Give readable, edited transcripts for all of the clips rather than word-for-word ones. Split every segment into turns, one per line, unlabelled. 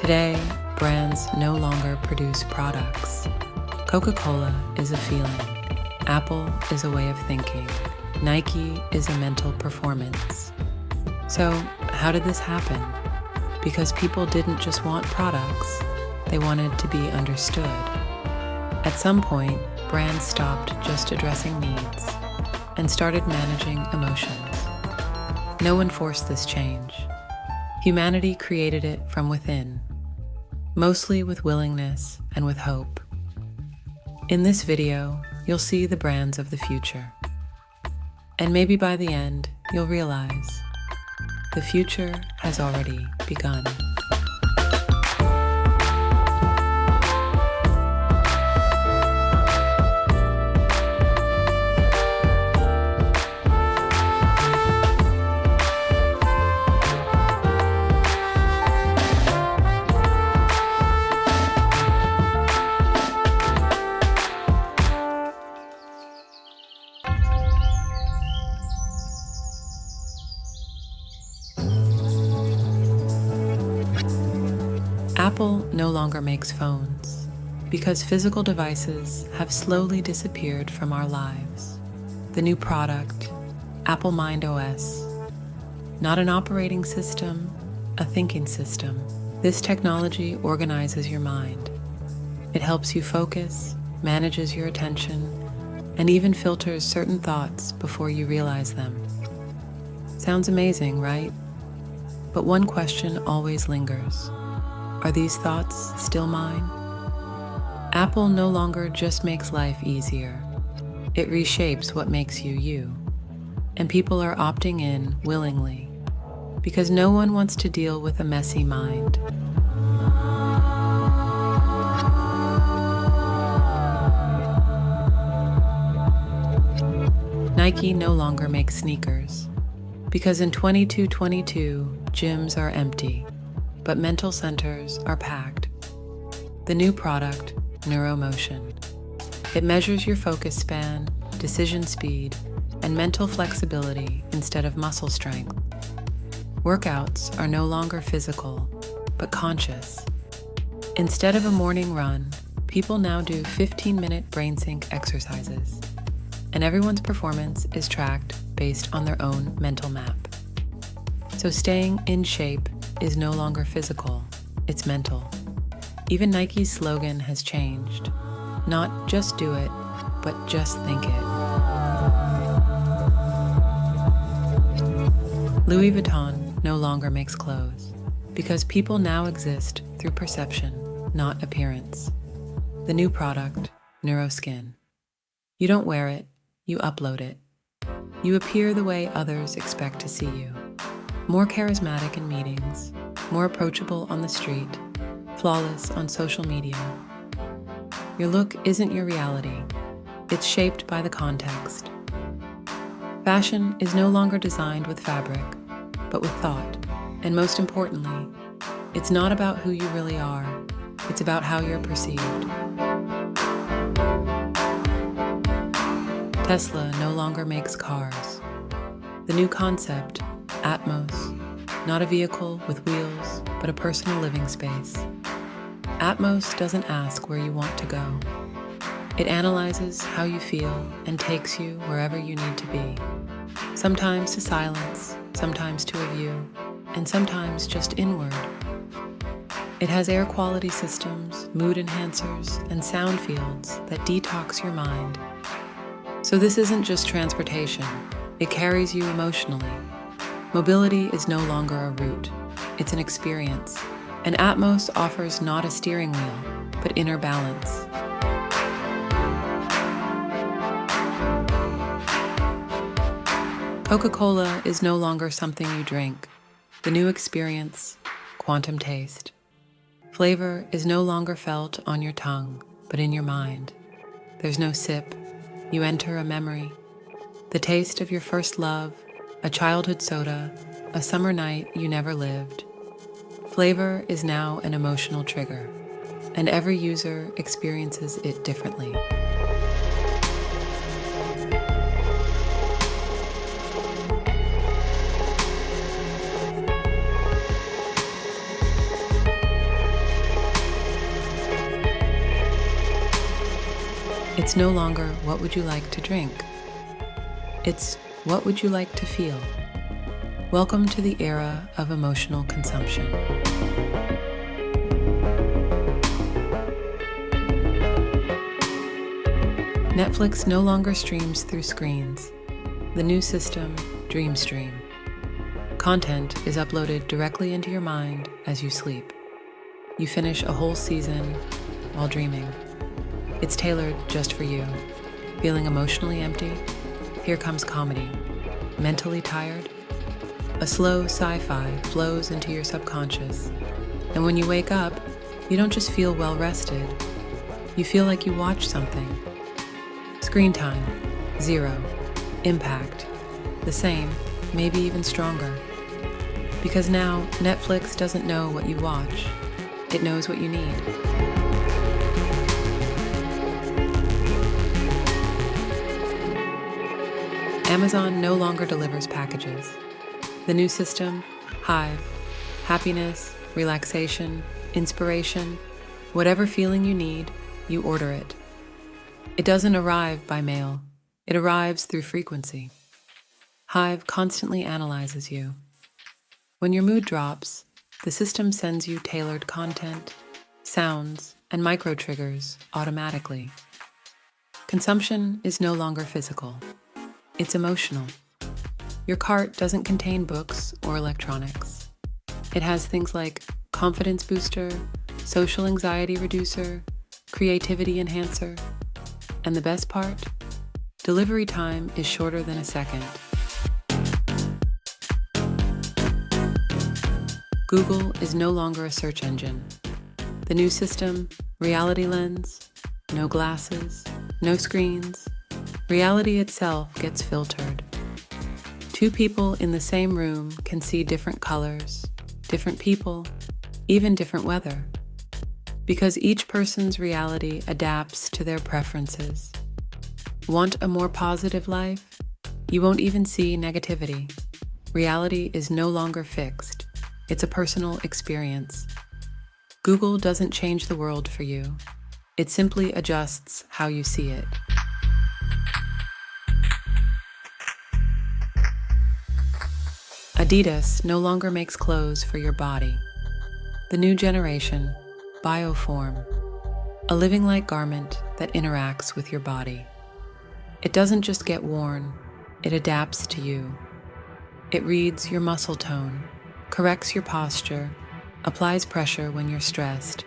Today, brands no longer produce products. Coca-Cola is a feeling. Apple is a way of thinking. Nike is a mental performance. So, how did this happen? Because people didn't just want products, they wanted to be understood. At some point, brands stopped just addressing needs and started managing emotions. No one forced this change. Humanity created it from within, mostly with willingness and with hope. In this video, you'll see the brands of the future. And maybe by the end, you'll realize the future has already begun. Apple no longer makes phones because physical devices have slowly disappeared from our lives. The new product, Apple MindOS, not an operating system, a thinking system. This technology organizes your mind. It helps you focus, manages your attention, and even filters certain thoughts before you realize them. Sounds amazing, right? But one question always lingers. Are these thoughts still mine? Apple no longer just makes life easier. It reshapes what makes you you. And people are opting in willingly because no one wants to deal with a messy mind. Nike no longer makes sneakers because in 2222, gyms are empty, but mental centers are packed. The new product, NeuroMotion. It measures your focus span, decision speed, and mental flexibility instead of muscle strength. Workouts are no longer physical, but conscious. Instead of a morning run, people now do 15-minute brain sync exercises, and everyone's performance is tracked based on their own mental map. So staying in shape is no longer physical, it's mental. Even Nike's slogan has changed. Not just do it, but just think it. Louis Vuitton no longer makes clothes because people now exist through perception, not appearance. The new product, NeuroSkin. You don't wear it, you upload it. You appear the way others expect to see you. More charismatic in meetings, more approachable on the street, flawless on social media. Your look isn't your reality. It's shaped by the context. Fashion is no longer designed with fabric, but with thought. And most importantly, it's not about who you really are. It's about how you're perceived. Tesla no longer makes cars. The new concept, Atmos, not a vehicle with wheels, but a personal living space. Atmos doesn't ask where you want to go. It analyzes how you feel and takes you wherever you need to be. Sometimes to silence, sometimes to a view, and sometimes just inward. It has air quality systems, mood enhancers, and sound fields that detox your mind. So this isn't just transportation. It carries you emotionally. Mobility is no longer a route, it's an experience. And Atmos offers not a steering wheel, but inner balance. Coca-Cola is no longer something you drink. The new experience, quantum taste. Flavor is no longer felt on your tongue, but in your mind. There's no sip, you enter a memory. The taste of your first love, a childhood soda, a summer night you never lived. Flavor is now an emotional trigger, and every user experiences it differently. It's no longer what would you like to drink? It's what would you like to feel? Welcome to the era of emotional consumption. Netflix no longer streams through screens. The new system, DreamStream. Content is uploaded directly into your mind as you sleep. You finish a whole season while dreaming. It's tailored just for you. Feeling emotionally empty? Here comes comedy. Mentally tired? A slow sci-fi flows into your subconscious. And when you wake up, you don't just feel well rested. You feel like you watched something. Screen time, 0. Impact, the same, maybe even stronger. Because now, Netflix doesn't know what you watch. It knows what you need. Amazon no longer delivers packages. The new system, Hive, happiness, relaxation, inspiration, whatever feeling you need, you order it. It doesn't arrive by mail. It arrives through frequency. Hive constantly analyzes you. When your mood drops, the system sends you tailored content, sounds, and micro-triggers automatically. Consumption is no longer physical. It's emotional. Your cart doesn't contain books or electronics. It has things like confidence booster, social anxiety reducer, creativity enhancer, and the best part? Delivery time is shorter than a second. Google is no longer a search engine. The new system, Reality Lens, no glasses, no screens. Reality itself gets filtered. Two people in the same room can see different colors, different people, even different weather. Because each person's reality adapts to their preferences. Want a more positive life? You won't even see negativity. Reality is no longer fixed. It's a personal experience. Google doesn't change the world for you. It simply adjusts how you see it. Adidas no longer makes clothes for your body. The new generation, BioForm, a living-like garment that interacts with your body. It doesn't just get worn, it adapts to you. It reads your muscle tone, corrects your posture, applies pressure when you're stressed,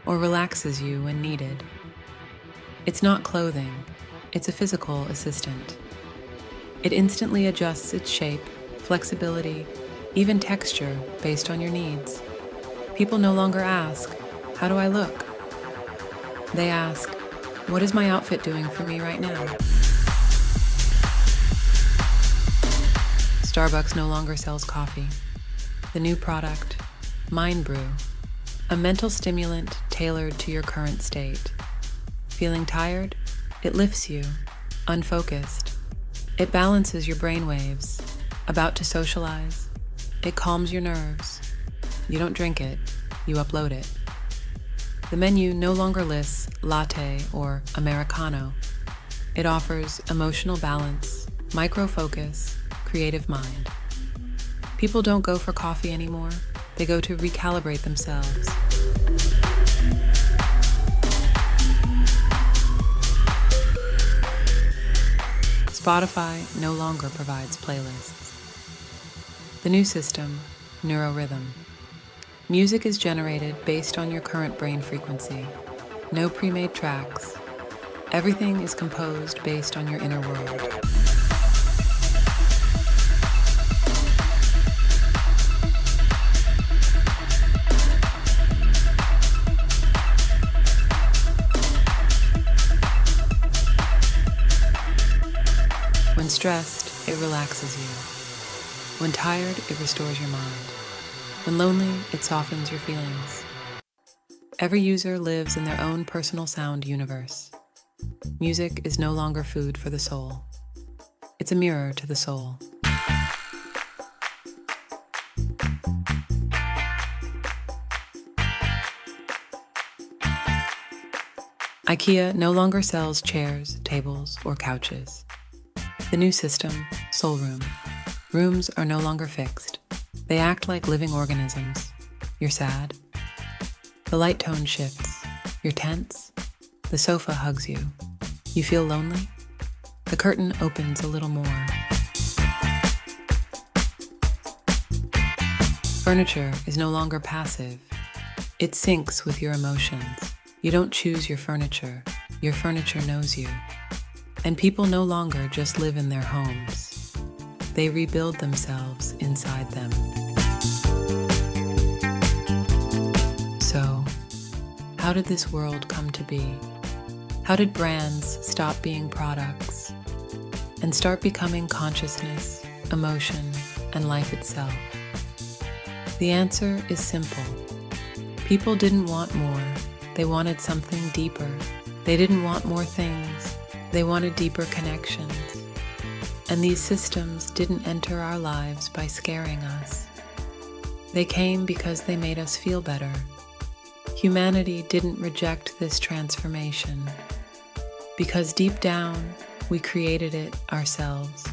or relaxes you when needed. It's not clothing, it's a physical assistant. It instantly adjusts its shape, flexibility, even texture based on your needs. People no longer ask, "How do I look?" They ask, "What is my outfit doing for me right now?" Starbucks no longer sells coffee. The new product, Mindbrew, a mental stimulant tailored to your current state. Feeling tired? It lifts you. Unfocused? It balances your brainwaves. About to socialize? It calms your nerves. You don't drink it, you upload it. The menu no longer lists latte or Americano. It offers emotional balance, micro-focus, creative mind. People don't go for coffee anymore. They go to recalibrate themselves. Spotify no longer provides playlists. The new system, NeuroRhythm. Music is generated based on your current brain frequency. No pre-made tracks. Everything is composed based on your inner world. When stressed, it relaxes you. When tired, it restores your mind. When lonely, it softens your feelings. Every user lives in their own personal sound universe. Music is no longer food for the soul. It's a mirror to the soul. IKEA no longer sells chairs, tables, or couches. The new system, SoulRoom. Rooms are no longer fixed. They act like living organisms. You're sad. The light tone shifts. You're tense. The sofa hugs you. You feel lonely? The curtain opens a little more. Furniture is no longer passive. It syncs with your emotions. You don't choose your furniture knows you. And people no longer just live in their homes. They rebuild themselves inside them. So, how did this world come to be? How did brands stop being products and start becoming consciousness, emotion, and life itself? The answer is simple. People didn't want more. They wanted something deeper. They didn't want more things. They wanted deeper connections. And these systems didn't enter our lives by scaring us. They came because they made us feel better. Humanity didn't reject this transformation because deep down, we created it ourselves.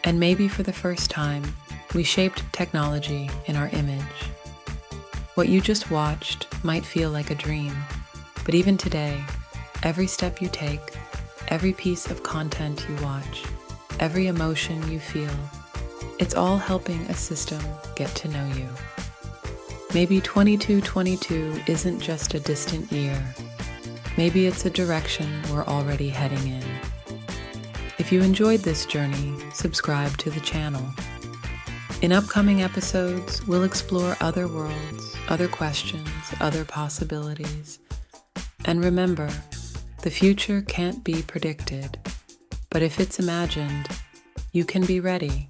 And maybe for the first time, we shaped technology in our image. What you just watched might feel like a dream, but even today, every step you take, every piece of content you watch, every emotion you feel, it's all helping a system get to know you. Maybe 2222 isn't just a distant year. Maybe it's a direction we're already heading in. If you enjoyed this journey, subscribe to the channel. In upcoming episodes, we'll explore other worlds, other questions, other possibilities. And remember, the future can't be predicted, but if it's imagined, you can be ready.